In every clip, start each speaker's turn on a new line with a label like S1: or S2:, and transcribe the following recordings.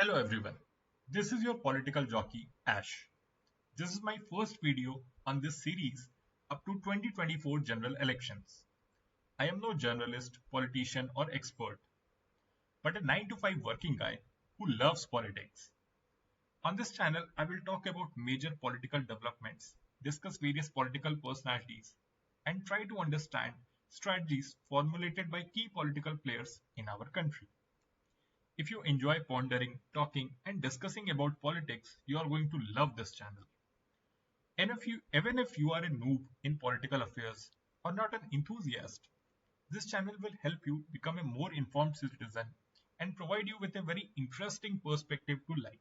S1: Hello everyone, this is your political jockey Ash. This is my first video on this series up to 2024 general elections. I am no journalist, politician or expert, but a 9 to 5 working guy who loves politics. On this channel, I will talk about major political developments, discuss various political personalities, and try to understand strategies formulated by key political players in our country. If you enjoy pondering, talking, and discussing about politics, you are going to love this channel. And even if you are a noob in political affairs or not an enthusiast, this channel will help you become a more informed citizen and provide you with a very interesting perspective to life.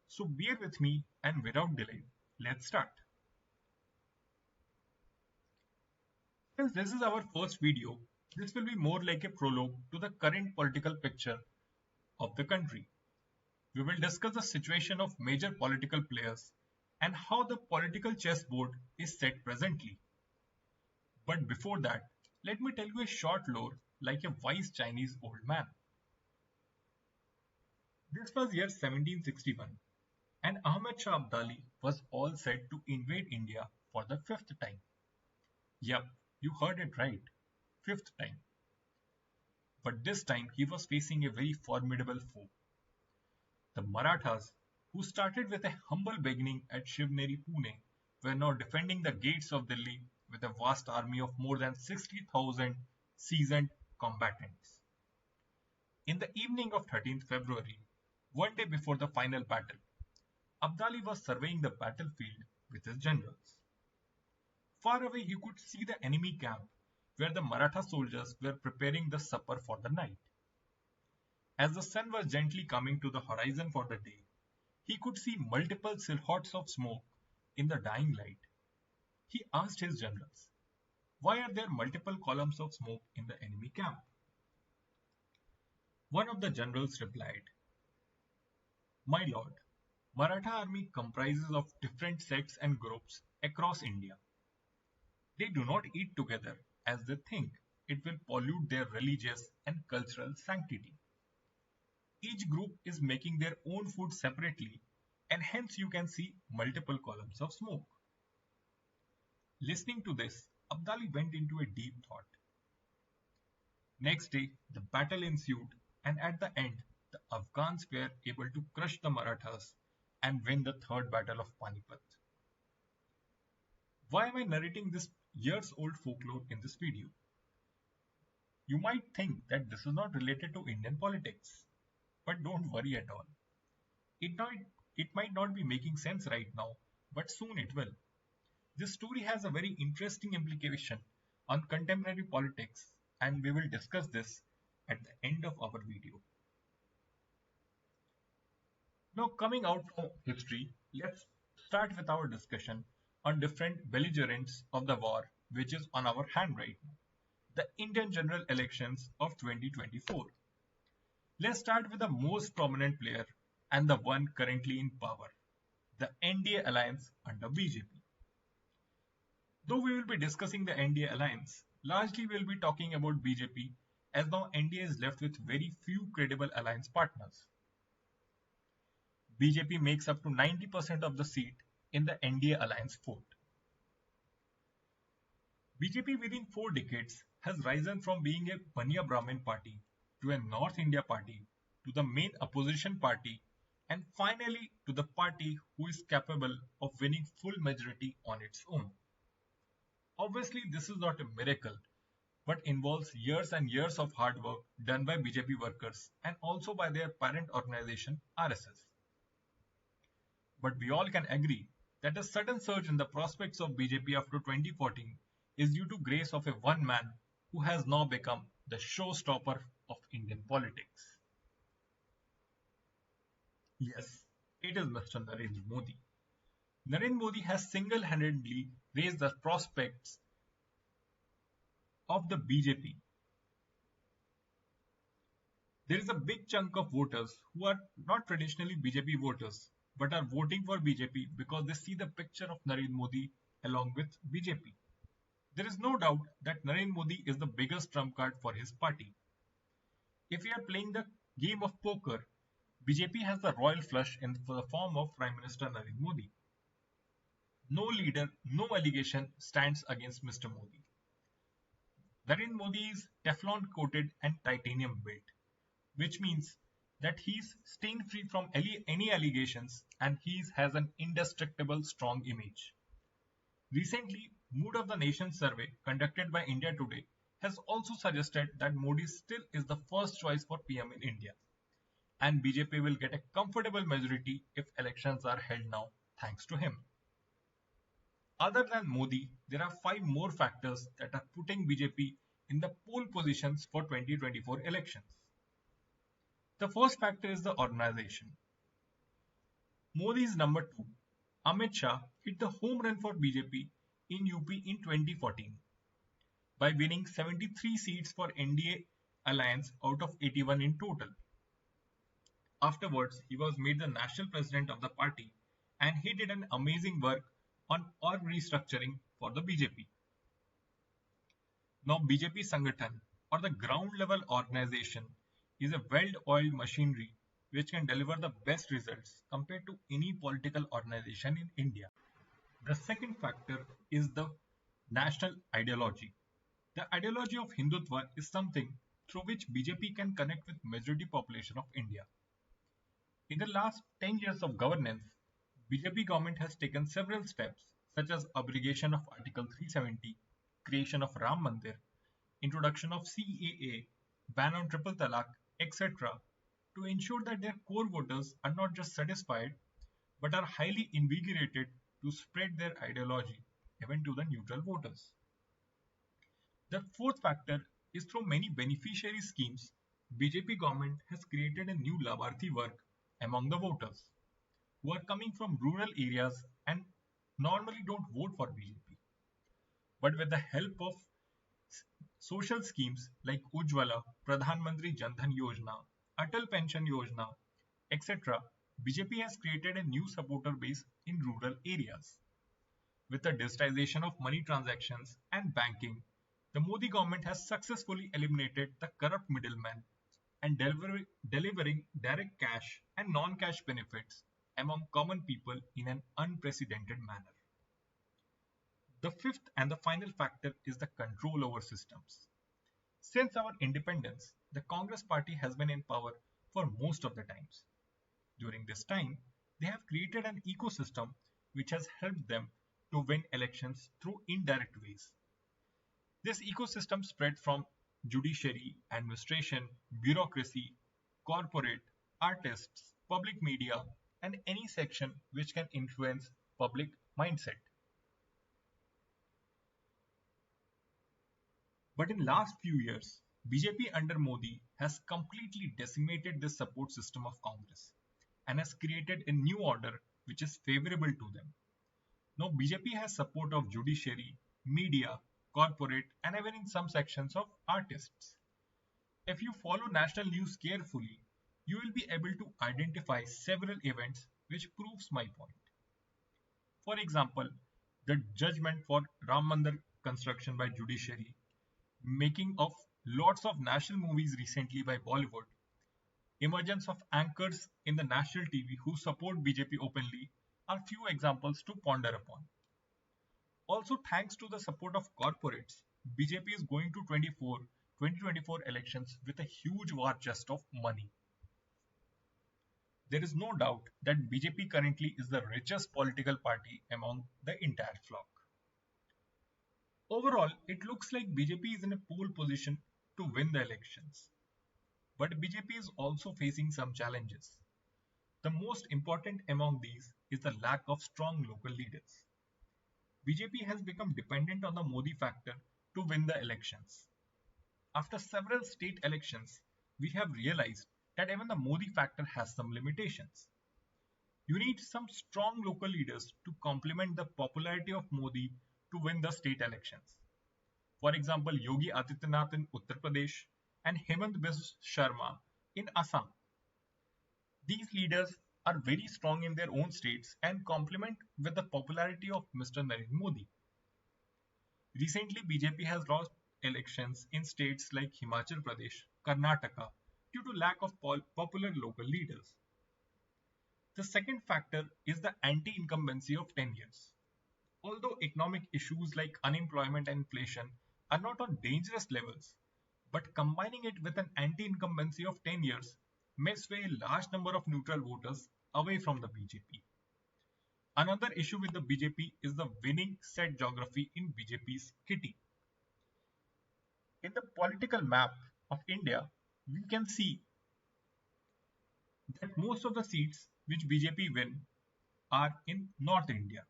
S1: So bear with me and without delay, let's start. Since this is our first video, this will be more like a prologue to the current political picture of the country. We will discuss the situation of major political players and how the political chessboard is set presently. But before that, let me tell you a short lore like a wise Chinese old man. This was year 1761 and Ahmed Shah Abdali was all set to invade India for the fifth time. Yup, you heard it right, fifth time. But this time he was facing a very formidable foe. The Marathas, who started with a humble beginning at Shivneri, Pune, were now defending the gates of Delhi with a vast army of more than 60,000 seasoned combatants. In the evening of 13th February, one day before the final battle, Abdali was surveying the battlefield with his generals. Far away he could see the enemy camp where the Maratha soldiers were preparing the supper for the night. As the sun was gently coming to the horizon for the day, he could see multiple silhouettes of smoke in the dying light. He asked his generals, "Why are there multiple columns of smoke in the enemy camp?" One of the generals replied, "My lord, Maratha army comprises of different sects and groups across India. They do not eat together as they think it will pollute their religious and cultural sanctity. Each group is making their own food separately and hence you can see multiple columns of smoke." Listening to this, Abdali went into a deep thought. Next day, the battle ensued and at the end, the Afghans were able to crush the Marathas and win the third battle of Panipat. Why am I narrating this years-old folklore in this video? You might think that this is not related to Indian politics, but don't worry at all. It might not be making sense right now, but soon it will. This story has a very interesting implication on contemporary politics and we will discuss this at the end of our video. Now coming out from history, let's start with our discussion on different belligerents of the war which is on our hand right now, the Indian general elections of 2024. Let's start with the most prominent player and the one currently in power, the NDA alliance under BJP. Though we will be discussing the NDA alliance, largely we will be talking about BJP as now NDA is left with very few credible alliance partners. BJP makes up to 90% of the seat in the NDA alliance fort. BJP within 4 decades has risen from being a Baniya Brahmin party to a North India party to the main opposition party and finally to the party who is capable of winning full majority on its own. Obviously, this is not a miracle, but involves years and years of hard work done by BJP workers and also by their parent organization RSS. But we all can agree that a sudden surge in the prospects of BJP after 2014 is due to grace of a one man who has now become the showstopper of Indian politics. Yes, it is Mr. Narendra Modi. Narendra Modi has single-handedly raised the prospects of the BJP. There is a big chunk of voters who are not traditionally BJP voters but are voting for BJP because they see the picture of Narendra Modi along with BJP. There is no doubt that Narendra Modi is the biggest trump card for his party. If we are playing the game of poker, BJP has the royal flush in the form of Prime Minister Narendra Modi. No leader, no allegation stands against Mr. Modi. Narendra Modi is Teflon coated and titanium built, which means that he's stain free from any allegations and he has an indestructible strong image. Recently, Mood of the Nation survey conducted by India Today has also suggested that Modi still is the first choice for PM in India, and BJP will get a comfortable majority if elections are held now, thanks to him. Other than Modi, there are five more factors that are putting BJP in the pole positions for 2024 elections. The first factor is the organization. Modi's number two, Amit Shah, hit the home run for BJP in UP in 2014 by winning 73 seats for NDA alliance out of 81 in total. Afterwards, he was made the national president of the party and he did an amazing work on org restructuring for the BJP. Now BJP Sangathan or the ground level organization is a well-oiled machinery which can deliver the best results compared to any political organization in India. The second factor is the national ideology. The ideology of Hindutva is something through which BJP can connect with majority population of India. In the last 10 years of governance, BJP government has taken several steps such as abrogation of Article 370, creation of Ram Mandir, introduction of CAA, ban on triple talaq, etc. to ensure that their core voters are not just satisfied but are highly invigorated to spread their ideology even to the neutral voters. The fourth factor is through many beneficiary schemes, BJP government has created a new Labharthi work among the voters who are coming from rural areas and normally don't vote for BJP. But with the help of social schemes like Ujjwala, Pradhan Mantri Jan Dhan Yojana, Atal Pension Yojana, etc., BJP has created a new supporter base in rural areas. With the digitization of money transactions and banking, the Modi government has successfully eliminated the corrupt middleman and delivering direct cash and non-cash benefits among common people in an unprecedented manner. The fifth and the final factor is the control over systems. Since our independence, the Congress party has been in power for most of the times. During this time, they have created an ecosystem which has helped them to win elections through indirect ways. This ecosystem spread from judiciary, administration, bureaucracy, corporate, artists, public media, and any section which can influence public mindset. But in last few years, BJP under Modi has completely decimated this support system of Congress and has created a new order which is favorable to them. Now BJP has support of judiciary, media, corporate and even in some sections of artists. If you follow national news carefully, you will be able to identify several events which proves my point. For example, the judgment for Ram Mandir construction by judiciary, making of lots of national movies recently by Bollywood, emergence of anchors in the national TV who support BJP openly are few examples to ponder upon. Also, thanks to the support of corporates, BJP is going to 2024 elections with a huge war chest of money. There is no doubt that BJP currently is the richest political party among the entire flock. Overall, it looks like BJP is in a pole position to win the elections. But BJP is also facing some challenges. The most important among these is the lack of strong local leaders. BJP has become dependent on the Modi factor to win the elections. After several state elections, we have realized that even the Modi factor has some limitations. You need some strong local leaders to complement the popularity of Modi to win the state elections. For example, Yogi Adityanath in Uttar Pradesh and Hemant Biswa Sharma in Assam. These leaders are very strong in their own states and complement with the popularity of Mr. Narendra Modi. Recently, BJP has lost elections in states like Himachal Pradesh, Karnataka due to lack of popular local leaders. The second factor is the anti-incumbency of 10 years. Although economic issues like unemployment and inflation are not on dangerous levels, but combining it with an anti-incumbency of 10 years may sway a large number of neutral voters away from the BJP. Another issue with the BJP is the winning set geography in BJP's kitty. In the political map of India, we can see that most of the seats which BJP win are in North India.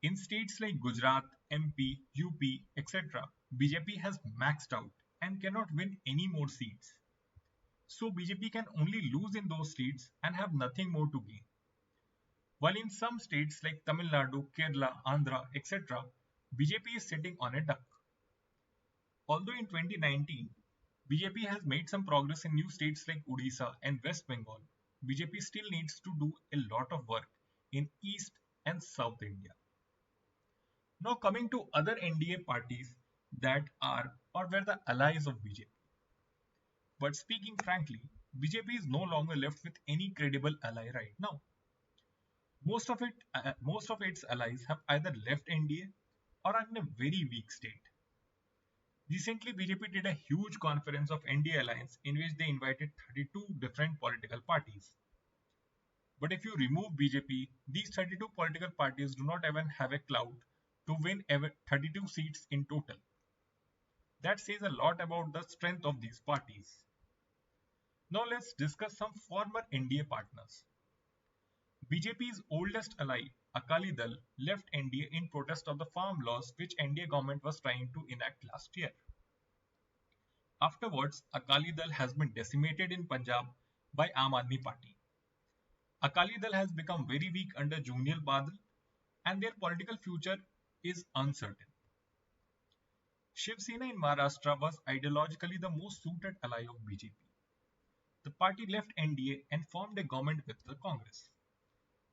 S1: In states like Gujarat, MP, UP, etc., BJP has maxed out and cannot win any more seats. So BJP can only lose in those states and have nothing more to gain. While in some states like Tamil Nadu, Kerala, Andhra, etc., BJP is sitting on a duck. Although in 2019, BJP has made some progress in new states like Odisha and West Bengal, BJP still needs to do a lot of work in East and South India. Now coming to other NDA parties that are or were the allies of BJP. But speaking frankly, BJP is no longer left with any credible ally right now. Most of its allies have either left NDA or are in a very weak state. Recently, BJP did a huge conference of NDA alliance in which they invited 32 different political parties. But if you remove BJP, these 32 political parties do not even have a clout to win ever 32 seats in total. That says a lot about the strength of these parties. Now let's discuss some former NDA partners. BJP's oldest ally, Akali Dal, left NDA in protest of the farm laws which NDA government was trying to enact last year. Afterwards, Akali Dal has been decimated in Punjab by Aam Aadmi Party. Akali Dal has become very weak under Junial Badal and their political future is uncertain. Shiv Sena in Maharashtra was ideologically the most suited ally of BJP. The party left NDA and formed a government with the Congress.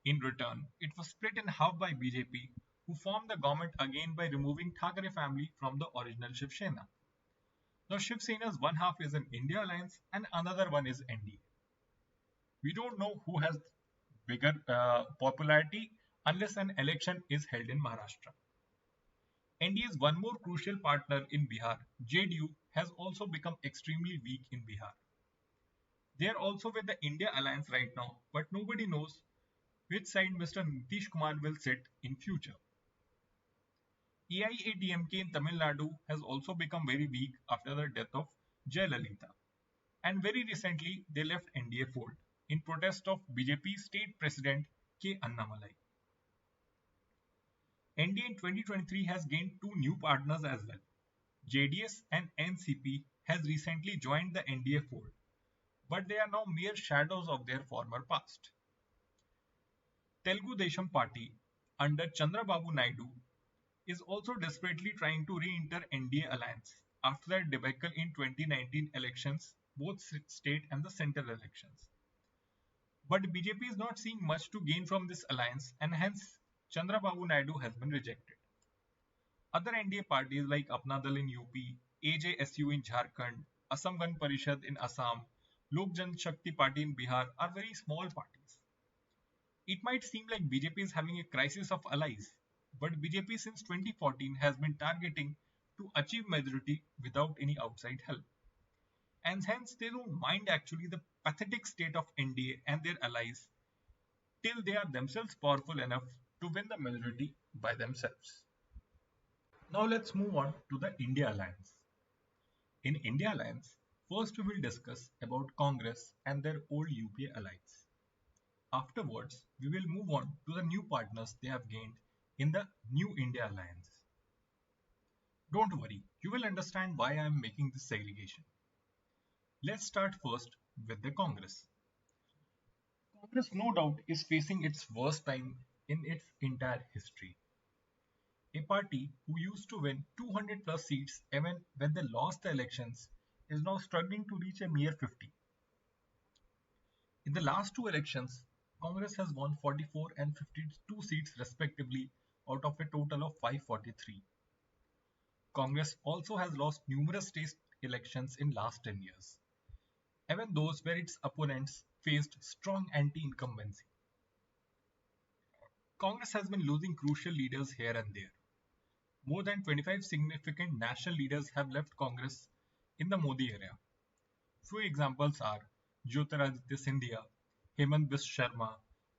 S1: In return, it was split in half by BJP, who formed the government again by removing Thackeray family from the original Shiv Sena. Now Shiv Sena's one half is an India alliance and another one is NDA. We don't know who has bigger popularity unless an election is held in Maharashtra. NDA's one more crucial partner in Bihar, JDU, has also become extremely weak in Bihar. They are also with the India alliance right now, but nobody knows which side Mr. Nitish Kumar will sit in future. AIADMK in Tamil Nadu has also become very weak after the death of Jayalalitha. And very recently, they left NDA fold in protest of BJP state president K. Annamalai. NDA in 2023 has gained two new partners as well. JDS and NCP has recently joined the NDA fold, but they are now mere shadows of their former past. Telugu Desam Party under Chandrababu Naidu is also desperately trying to re-enter NDA alliance after their debacle in 2019 elections, both state and the central elections. But BJP is not seeing much to gain from this alliance and hence Chandrababu Naidu has been rejected. Other NDA parties like Apna Dal in UP, AJSU in Jharkhand, Assam Gan Parishad in Assam, Lok Jan Shakti Party in Bihar are very small parties. It might seem like BJP is having a crisis of allies, but BJP since 2014 has been targeting to achieve majority without any outside help. And hence they don't mind actually the pathetic state of NDA and their allies till they are themselves powerful enough to win the majority by themselves. Now let's move on to the India Alliance. In India Alliance, first we will discuss about Congress and their old UPA allies. Afterwards, we will move on to the new partners they have gained in the new India Alliance. Don't worry, you will understand why I am making this segregation. Let's start first with the Congress. Congress no doubt is facing its worst time in its entire history. A party who used to win 200 plus seats even when they lost the elections is now struggling to reach a mere 50. In the last two elections, Congress has won 44 and 52 seats respectively out of a total of 543. Congress also has lost numerous state elections in last 10 years. Even those where its opponents faced strong anti-incumbency. Congress has been losing crucial leaders here and there. More than 25 significant national leaders have left Congress in the Modi era. Few examples are Jyotiraditya Scindia, Hemant Biswa Sharma,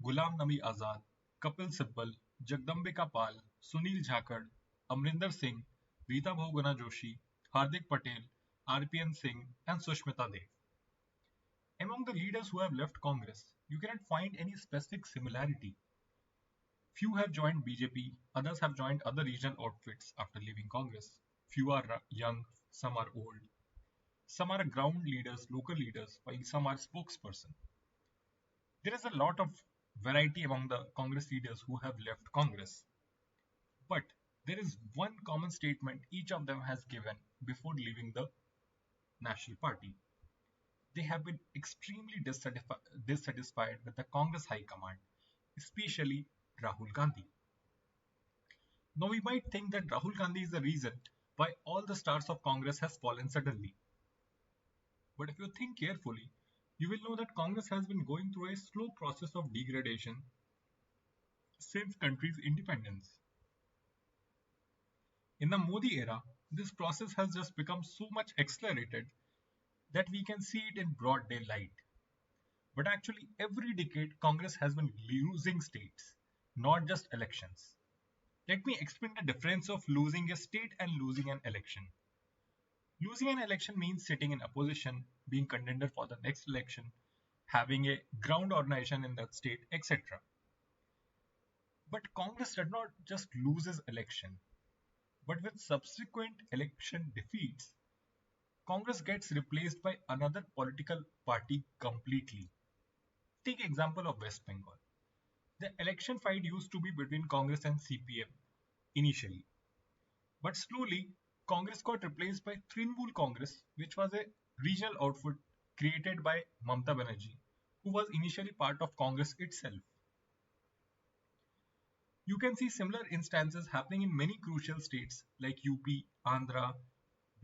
S1: Ghulam Nabi Azad, Kapil Sibal, Jagdambika Pal, Sunil Jhakkar, Amrinder Singh, Rita Bahuguna Joshi, Hardik Patel, RPN Singh, and Sushmita Dev. Among the leaders who have left Congress, you cannot find any specific similarity. Few have joined BJP, others have joined other regional outfits after leaving Congress. Few are young, some are old. Some are ground leaders, local leaders, while some are spokesperson. There is a lot of variety among the Congress leaders who have left Congress. But there is one common statement each of them has given before leaving the National Party. They have been extremely dissatisfied with the Congress High Command, especially Rahul Gandhi. Now we might think that Rahul Gandhi is the reason why all the stars of Congress has fallen suddenly. But if you think carefully, you will know that Congress has been going through a slow process of degradation since country's independence. In the Modi era, this process has just become so much accelerated that we can see it in broad daylight. But actually, every decade, Congress has been losing states, not just elections. Let me explain the difference of losing a state and losing an election. Losing an election means sitting in opposition, being contender for the next election, having a ground organization in that state, etc. But Congress did not just lose its election, but with subsequent election defeats, Congress gets replaced by another political party completely. Take example of West Bengal. The election fight used to be between Congress and CPM initially, but slowly Congress got replaced by Trinamool Congress, which was a regional outfit created by Mamata Banerjee, who was initially part of Congress itself. You can see similar instances happening in many crucial states like UP, Andhra,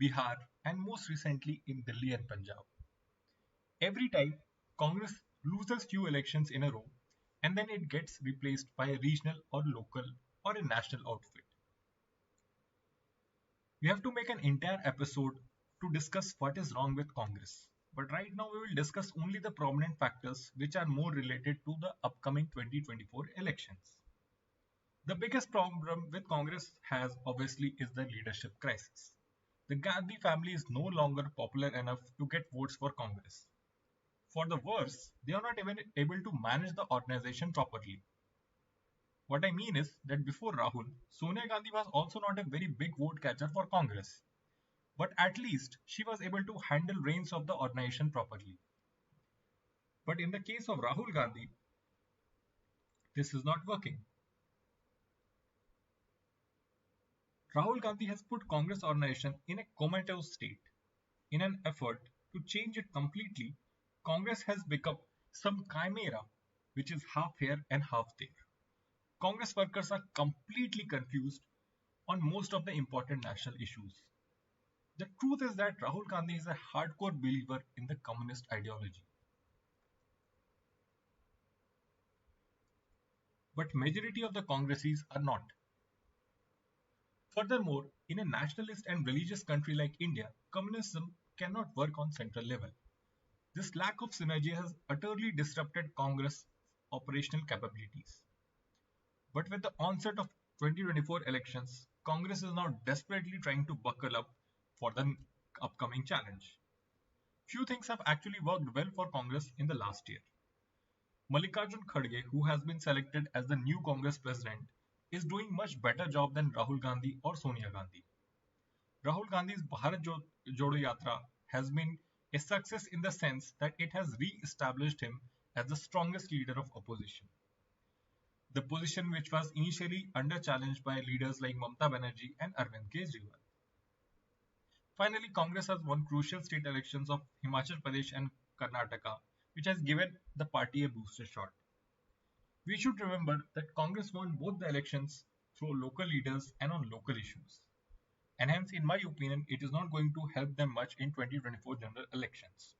S1: Bihar, and most recently in Delhi and Punjab. Every time, Congress loses few elections in a row and then it gets replaced by a regional or local or a national outfit. We have to make an entire episode to discuss what is wrong with Congress. But right now, we will discuss only the prominent factors which are more related to the upcoming 2024 elections. The biggest problem with Congress has obviously is the leadership crisis. The Gandhi family is no longer popular enough to get votes for Congress. For the worse, they are not even able to manage the organization properly. What I mean is that before Rahul, Sonia Gandhi was also not a very big vote catcher for Congress. But at least she was able to handle reins of the organization properly. But in the case of Rahul Gandhi, this is not working. Rahul Gandhi has put Congress organization in a comatose state. In an effort to change it completely, Congress has become some chimera which is half here and half there. Congress workers are completely confused on most of the important national issues. The truth is that Rahul Gandhi is a hardcore believer in the communist ideology. But majority of the Congresses are not. Furthermore, in a nationalist and religious country like India, communism cannot work on central level. This lack of synergy has utterly disrupted Congress' operational capabilities. But with the onset of 2024 elections, Congress is now desperately trying to buckle up for the upcoming challenge. Few things have actually worked well for Congress in the last year. Mallikarjun Kharge, who has been selected as the new Congress president, is doing much better job than Rahul Gandhi or Sonia Gandhi. Rahul Gandhi's Bharat Jodo Yatra has been a success in the sense that it has re-established him as the strongest leader of opposition. The position which was initially under challenge by leaders like Mamata Banerjee and Arvind Kejriwal. Finally, Congress has won crucial state elections of Himachal Pradesh and Karnataka, which has given the party a booster shot. We should remember that Congress won both the elections through local leaders and on local issues. And hence, in my opinion, it is not going to help them much in 2024 general elections.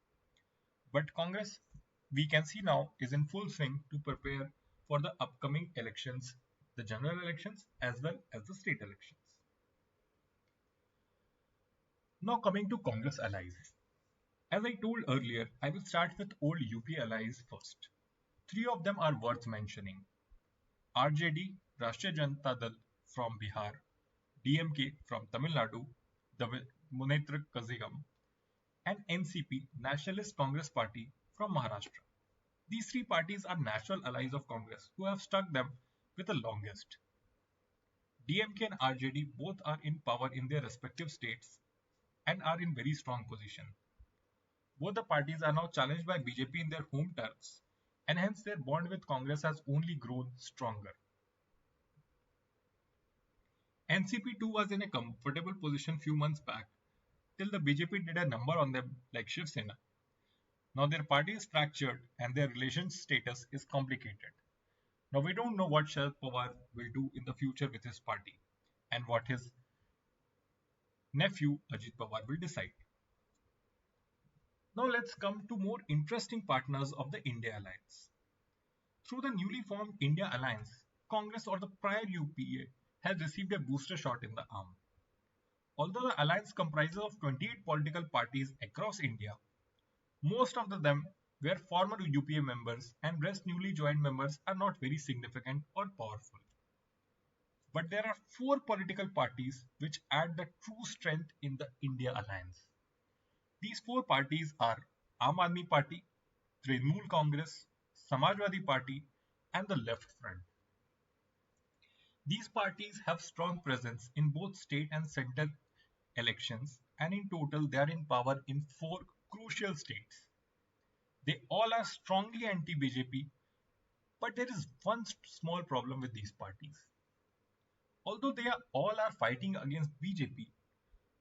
S1: But Congress we can see now is in full swing to prepare for the upcoming elections, the general elections as well as the state elections. Now coming to Congress allies. As I told earlier, I will start with old UP allies first. Three of them are worth mentioning. RJD, Rashtriya Janata Dal from Bihar, DMK from Tamil Nadu, the Munetrak Kazigam, and NCP, Nationalist Congress Party from Maharashtra. These three parties are natural allies of Congress who have stuck them with the longest. DMK and RJD both are in power in their respective states and are in very strong position. Both the parties are now challenged by BJP in their home turfs, and hence their bond with Congress has only grown stronger. NCP too was in a comfortable position few months back till the BJP did a number on them like Shiv Sena. Now their party is fractured and their relation status is complicated. Now we don't know what Sharad Pawar will do in the future with his party and what his nephew Ajit Pawar will decide. Now let's come to more interesting partners of the India Alliance. Through the newly formed India Alliance, Congress or the prior UPA has received a booster shot in the arm. Although the alliance comprises of 28 political parties across India, most of them were former UPA members and rest newly joined members are not very significant or powerful. But there are four political parties which add the true strength in the India Alliance. These four parties are Aam Aadmi Party, Trinamool Congress, Samajwadi Party, and the Left Front. These parties have strong presence in both state and central elections, and in total they are in power in four crucial states. They all are strongly anti-BJP, but there is one small problem with these parties. Although they are all are fighting against BJP,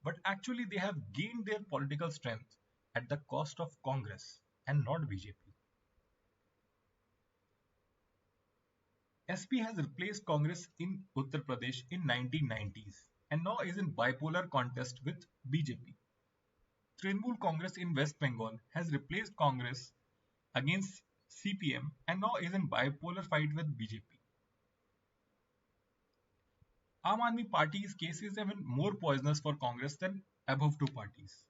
S1: but actually they have gained their political strength at the cost of Congress and not BJP. SP has replaced Congress in Uttar Pradesh in 1990s and now is in bipolar contest with BJP. Trinamool Congress in West Bengal has replaced Congress against CPM and now is in bipolar fight with BJP. Aam Aadmi Party's case is even more poisonous for Congress than above two parties.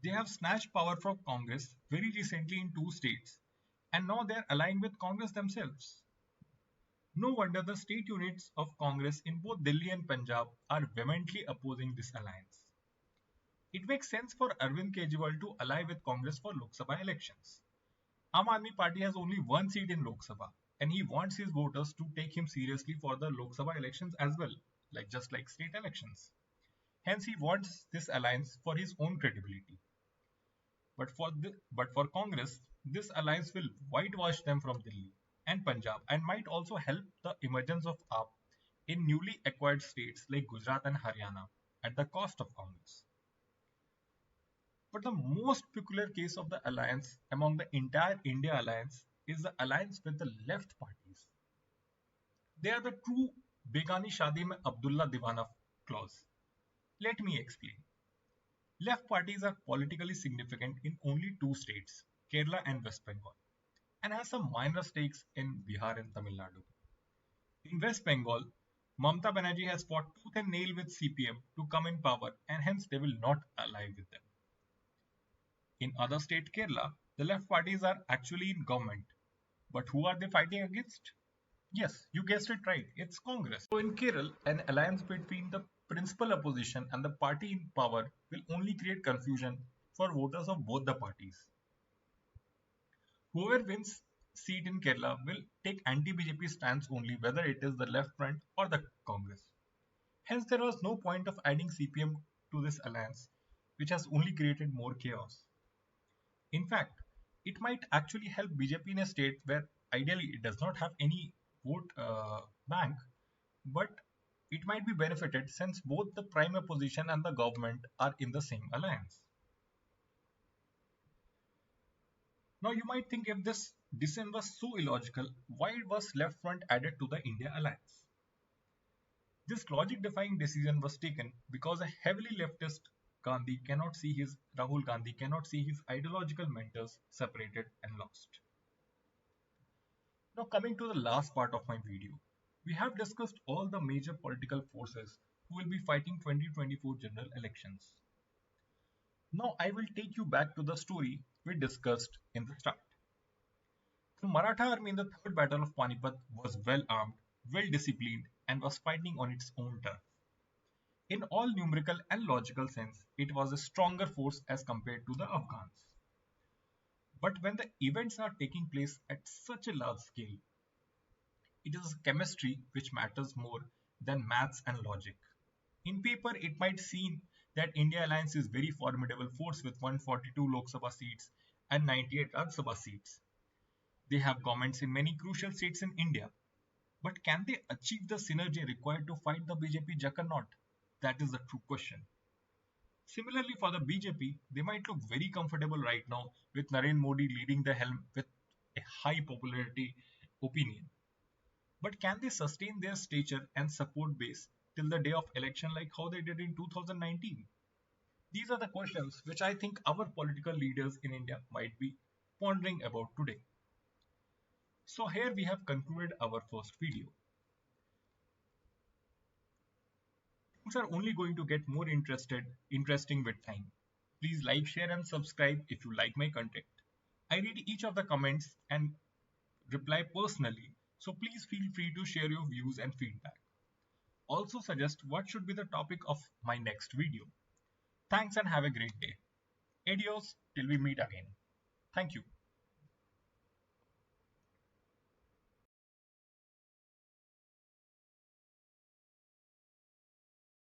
S1: They have snatched power from Congress very recently in two states and now they are allying with Congress themselves. No wonder the state units of Congress in both Delhi and Punjab are vehemently opposing this alliance. It makes sense for Arvind Kejriwal to ally with Congress for Lok Sabha elections. Aam Aadmi Party has only one seat in Lok Sabha and he wants his voters to take him seriously for the Lok Sabha elections as well, just like state elections. Hence he wants this alliance for his own credibility. But for Congress, this alliance will whitewash them from Delhi and Punjab and might also help the emergence of AAP in newly acquired states like Gujarat and Haryana at the cost of Congress. But the most peculiar case of the alliance among the entire India alliance is the alliance with the left parties. They are the true Begani Shadi Mein Abdullah Diwana clause. Let me explain. Left parties are politically significant in only two states, Kerala and West Bengal, and has some minor stakes in Bihar and Tamil Nadu. In West Bengal, Mamata Banerjee has fought tooth and nail with CPM to come in power and hence they will not ally with them. In other state Kerala, the left parties are actually in government. But who are they fighting against? Yes, you guessed it right, it's Congress. So in Kerala, an alliance between the principal opposition and the party in power will only create confusion for voters of both the parties. Whoever wins seat in Kerala will take anti-BJP stance only, whether it is the left front or the Congress. Hence, there was no point of adding CPM to this alliance, which has only created more chaos. In fact, it might actually help BJP in a state where ideally it does not have any vote bank, but it might be benefited since both the prime opposition and the government are in the same alliance. Now you might think if this decision was so illogical, why was left front added to the India alliance? This logic-defying decision was taken because a heavily leftist Rahul Gandhi cannot see his ideological mentors separated and lost. Now, coming to the last part of my video, we have discussed all the major political forces who will be fighting 2024 general elections. Now, I will take you back to the story we discussed in the start. The Maratha army in the Third Battle of Panipat was well armed, well disciplined, and was fighting on its own turf. In all numerical and logical sense, it was a stronger force as compared to the Afghans. But when the events are taking place at such a large scale, it is chemistry which matters more than maths and logic. In paper, it might seem that India Alliance is very formidable force with 142 Lok Sabha seats and 98 Rajya Sabha seats. They have governments in many crucial states in India. But can they achieve the synergy required to fight the BJP juggernaut? That is the true question. Similarly, for the BJP, they might look very comfortable right now with Narendra Modi leading the helm with a high popularity opinion. But can they sustain their stature and support base till the day of election like how they did in 2019? These are the questions which I think our political leaders in India might be pondering about today. So here we have concluded our first video. Things are only going to get more interesting with time. Please like, share and subscribe if you like my content. I read each of the comments and reply personally, so please feel free to share your views and feedback. Also suggest what should be the topic of my next video. Thanks and have a great day. Adios till we meet again. Thank you.